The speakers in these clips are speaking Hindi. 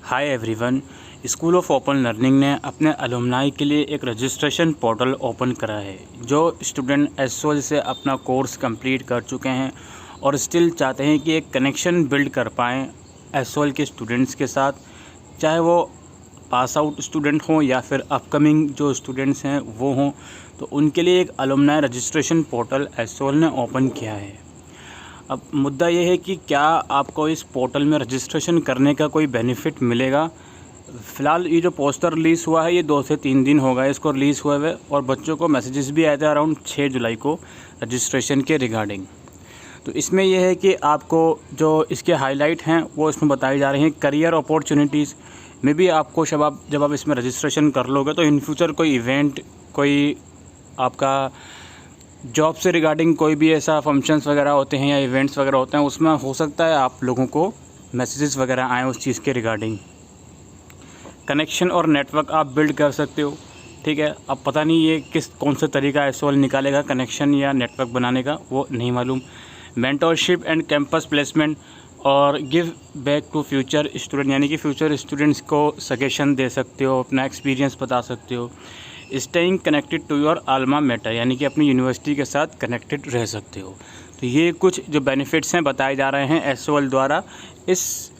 Hi everyone. School of open learning ने अपने अलुमनाई के लिए एक रजिस्ट्रेशन पोर्टल ओपन करा है। जो स्टूडेंट एसओएल से अपना कोर्स कंप्लीट कर चुके हैं और स्टिल चाहते हैं कि एक कनेक्शन बिल्ड कर पाएँ एसओएल के स्टूडेंट्स के साथ, चाहे वो पास आउट स्टूडेंट हों या फिर अपकमिंग जो स्टूडेंट्स हैं वो हों, तो उनके लिए एक अलुमनाई रजिस्ट्रेशन पोर्टल एसओएल ने ओपन किया है। अब मुद्दा ये है कि क्या आपको इस पोर्टल में रजिस्ट्रेशन करने का कोई बेनिफिट मिलेगा। फ़िलहाल ये जो पोस्टर रिलीज़ हुआ है ये 2 से 3 दिन हो गए इसको रिलीज़ हुए हुए, और बच्चों को मैसेजेस भी आए थे अराउंड 6 जुलाई को रजिस्ट्रेशन के रिगार्डिंग। तो इसमें यह है कि आपको जो इसके हाईलाइट हैं वो इसमें बताई जा रही हैं। करियर अपॉर्चुनिटीज़ में भी आपको जब आप इसमें रजिस्ट्रेशन कर लोगे तो इन फ्यूचर कोई इवेंट, कोई आपका जॉब से रिगार्डिंग कोई भी ऐसा फंक्शंस वगैरह होते हैं या इवेंट्स वगैरह होते हैं, उसमें हो सकता है आप लोगों को मैसेजेस वगैरह आएँ उस चीज़ के रिगार्डिंग। कनेक्शन और नेटवर्क आप बिल्ड कर सकते हो, ठीक है। अब पता नहीं ये कौन सा तरीका एसओएल निकालेगा कनेक्शन या नेटवर्क बनाने का, वो नहीं मालूम। मेंटरशिप एंड कैंपस प्लेसमेंट और give back to future student, यानी कि फ्यूचर स्टूडेंट्स को सजेशन दे सकते हो, अपना एक्सपीरियंस बता सकते हो। Staying connected to your alma mater, यानी कि अपनी यूनिवर्सिटी के साथ कनेक्टेड रह सकते हो। तो ये कुछ जो बेनिफिट्स हैं बताए जा रहे हैं एसओएल द्वारा इस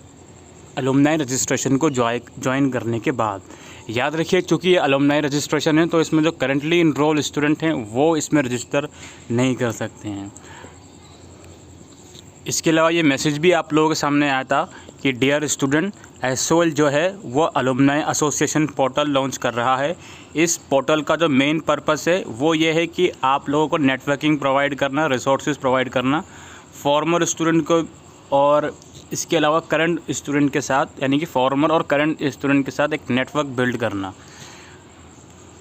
अलुमनाई रजिस्ट्रेशन को ज्वाइन करने के बाद। याद रखिए, चूँकि ये अलुमनाई रजिस्ट्रेशन है तो इसमें जो करंटली इनरोल स्टूडेंट हैं वो इसमें रजिस्टर नहीं कर सकते हैं। इसके अलावा ये मैसेज भी आप लोगों के सामने आया था कि डियर स्टूडेंट, एसओएल जो है वो अलुमनाई एसोसिएशन पोर्टल लॉन्च कर रहा है। इस पोर्टल का जो मेन पर्पस है वो ये है कि आप लोगों को नेटवर्किंग प्रोवाइड करना, रिसोर्सेज प्रोवाइड करना फॉर्मर स्टूडेंट को, और इसके अलावा करंट स्टूडेंट के साथ, यानी कि फॉर्मर और करंट स्टूडेंट के साथ एक नेटवर्क बिल्ड करना।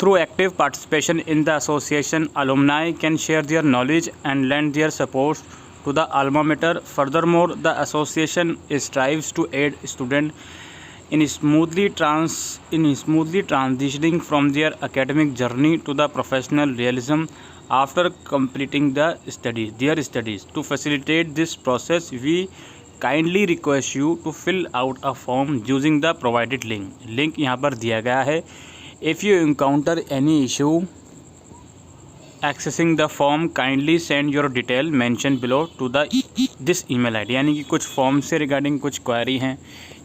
Through active participation in the association, alumni can share their knowledge and lend their support to the alma mater. Furthermore, the association strives to aid students in smoothly transitioning from their academic journey to the professional realism after completing their studies. To facilitate this process, we kindly request you to fill out a form using the provided link. Link यहाँ पर दिया गया है। If you encounter any issue accessing the form, kindly send your detail mentioned below to this email ID, यानी कि कुछ फॉर्म से रिगार्डिंग कुछ क्वेरी हैं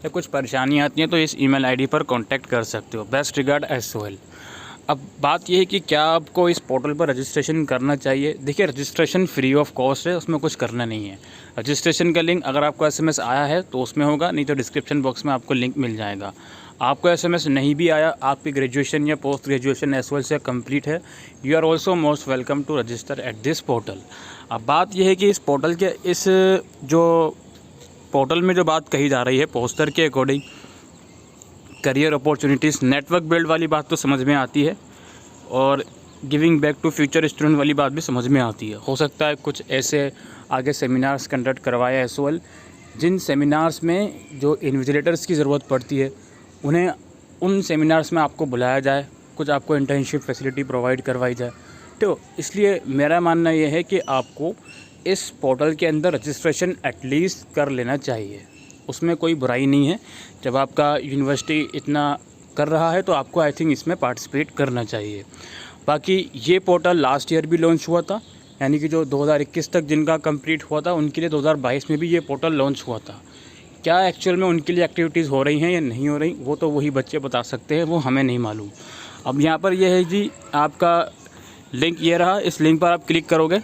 या कुछ परेशानी आती हैं तो इस ईमेल आईडी पर कांटेक्ट कर सकते हो। Best regard SOL. अब बात यह है कि क्या आपको इस पोर्टल पर रजिस्ट्रेशन करना चाहिए। देखिए, रजिस्ट्रेशन फ्री ऑफ कॉस्ट है, उसमें कुछ करना नहीं है। रजिस्ट्रेशन का लिंक अगर आपको एसएमएस आया है तो उसमें होगा, नहीं तो डिस्क्रिप्शन बॉक्स में आपको लिंक मिल जाएगा। आपको एसएमएस नहीं भी आया, आपकी ग्रेजुएशन या पोस्ट ग्रेजुएशन एसओएल से कंप्लीट है, you are also most welcome to register at this portal. अब बात यह है कि इस पोर्टल के जो पोर्टल में जो बात कही जा रही है पोस्टर के according, career opportunities, network build वाली बात तो समझ में आती है, और giving back to future student वाली बात भी समझ में आती है। हो सकता है कुछ ऐसे आगे सेमिनार्स कंडक्ट करवाए एसओएल, जिन सेमिनार्स में जो इन्विजिलेटर्स की ज़रूरत पड़ती है उन्हें उन सेमिनार्स में आपको बुलाया जाए, कुछ आपको इंटर्नशिप फैसिलिटी प्रोवाइड करवाई जाए। तो इसलिए मेरा मानना यह है कि आपको इस पोर्टल के अंदर रजिस्ट्रेशन एटलीस्ट कर लेना चाहिए, उसमें कोई बुराई नहीं है। जब आपका यूनिवर्सिटी इतना कर रहा है तो आपको आई थिंक इसमें पार्टिसिपेट करना चाहिए। बाकी ये पोर्टल लास्ट ईयर भी लॉन्च हुआ था, यानी कि जो 2021 तक जिनका कंप्लीट हुआ था उनके लिए 2022 में भी ये पोर्टल लॉन्च हुआ था। क्या एक्चुअल में उनके लिए एक्टिविटीज़ हो रही हैं या नहीं हो रही, वो तो वही बच्चे बता सकते हैं, वो हमें नहीं मालूम। अब यहाँ पर यह है जी, आपका लिंक ये रहा, इस लिंक पर आप क्लिक करोगे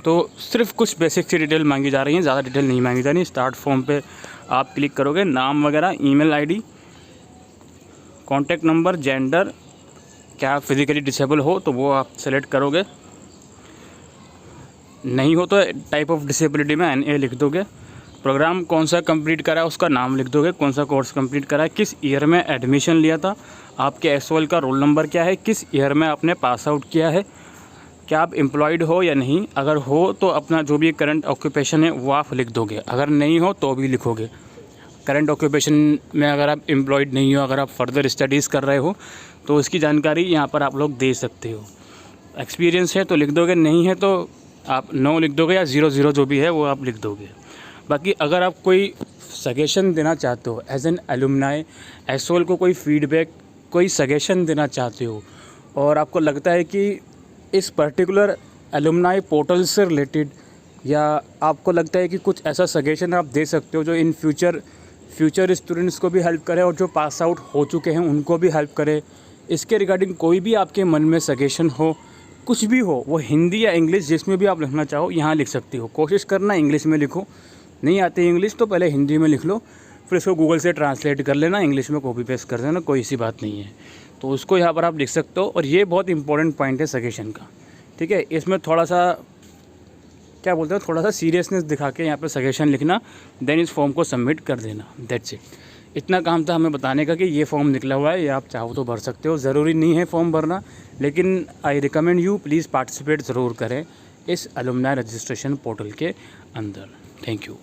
तो सिर्फ कुछ बेसिक सी डिटेल मांगी जा रही हैं, ज़्यादा डिटेल नहीं मांगी जा रही। स्टार्ट फॉर्म पे आप क्लिक करोगे, नाम वगैरह, email ID, contact number, gender, क्या आप फिज़िकली डिसेबल हो तो वो आप सेलेक्ट करोगे, नहीं हो तो टाइप ऑफ डिसेबिलिटी में NA लिख दोगे। प्रोग्राम कौन सा कंप्लीट करा है उसका नाम लिख दोगे, कौन सा कोर्स कंप्लीट करा है, किस ईयर में एडमिशन लिया था, आपके एसओएल का रोल नंबर क्या है, किस ईयर में आपने पास आउट किया है, क्या आप एम्प्लॉयड हो या नहीं, अगर हो तो अपना जो भी करंट ऑक्यूपेशन है वो आप लिख दोगे, अगर नहीं हो तो भी लिखोगे। करंट ऑक्यूपेशन में अगर आप एम्प्लॉयड नहीं हो, अगर आप फर्दर स्टडीज़ कर रहे हो तो उसकी जानकारी यहाँ पर आप लोग दे सकते हो। एक्सपीरियंस है तो लिख दोगे, नहीं है तो आप 9 लिख दोगे या 00 जो भी है वो आप लिख दोगे। बाकी अगर आप कोई सजेशन देना चाहते हो एज एन एलुमनाई, एसोल को कोई फीडबैक, कोई सजेशन देना चाहते हो और आपको लगता है कि इस पर्टिकुलर एलुमनाई पोर्टल से रिलेटेड, या आपको लगता है कि कुछ ऐसा सजेशन आप दे सकते हो जो इन फ्यूचर स्टूडेंट्स को भी हेल्प करे और जो पास आउट हो चुके हैं उनको भी हेल्प करे, इसके रिगार्डिंग कोई भी आपके मन में सजेशन हो, कुछ भी हो, वो हिंदी या इंग्लिश जिसमें भी आप लिखना चाहो यहाँ लिख सकते हो। कोशिश करना इंग्लिश में लिखो, नहीं आती इंग्लिश तो पहले हिंदी में लिख लो, फिर इसको गूगल से ट्रांसलेट कर लेना, इंग्लिश में कॉपी पेस्ट कर देना, कोई सी बात नहीं है। तो उसको यहाँ पर आप लिख सकते हो और ये बहुत इंपॉर्टेंट पॉइंट है सजेशन का, ठीक है। इसमें थोड़ा सा क्या बोलते हैं, थोड़ा सा सीरियसनेस दिखा के यहाँ पर सजेशन लिखना, देन इस फॉर्म को सबमिट कर देना, दैट्स इट। इतना काम था हमें बताने का कि ये फॉर्म निकला हुआ है, ये आप चाहो तो भर सकते हो, ज़रूरी नहीं है फॉर्म भरना, लेकिन I recommend you please participate ज़रूर करें इस एलुमनाई रजिस्ट्रेशन पोर्टल के अंदर। Thank you.